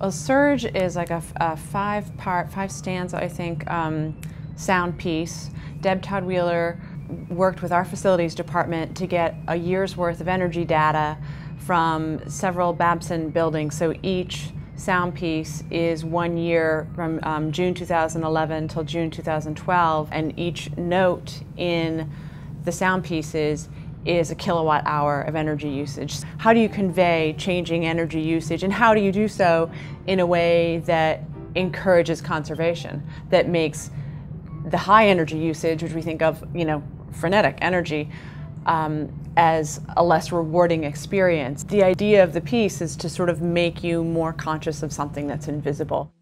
Well, Surge is like a five stanza, I think, sound piece. Deb Todd Wheeler worked with our facilities department to get a year's worth of energy data from several Babson buildings. So each sound piece is 1 year from June 2011 till June 2012, and each note in the sound pieces is a kilowatt hour of energy usage. How do you convey changing energy usage, and how do you do so in a way that encourages conservation, that makes the high energy usage, which we think of, frenetic energy, as a less rewarding experience? The idea of the piece is to sort of make you more conscious of something that's invisible.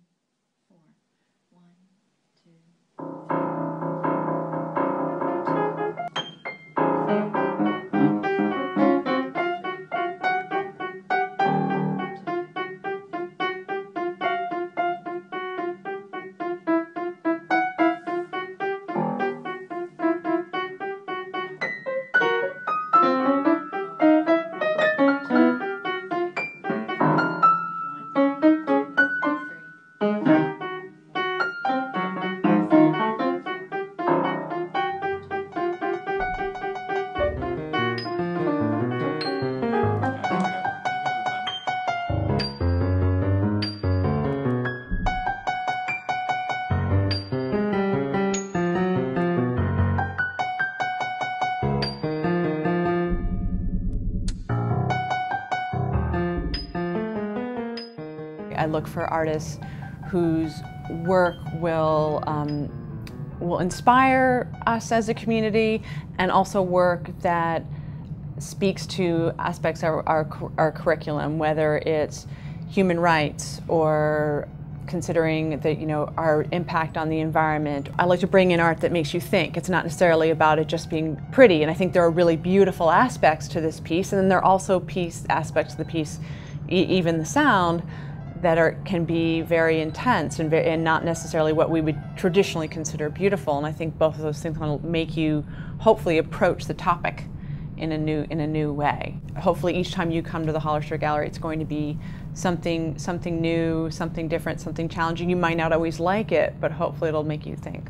I look for artists whose work will inspire us as a community, and also work that speaks to aspects of our curriculum, whether it's human rights or considering our impact on the environment. I like to bring in art that makes you think. It's not necessarily about it just being pretty, and I think there are really beautiful aspects to this piece, and then there are also aspects of the piece, even the sound, that can be very intense and not necessarily what we would traditionally consider beautiful. And I think both of those things will make you hopefully approach the topic in a new way. Hopefully each time you come to the Hollister Gallery, it's going to be something new, something different, something challenging. You might not always like it, but hopefully it'll make you think.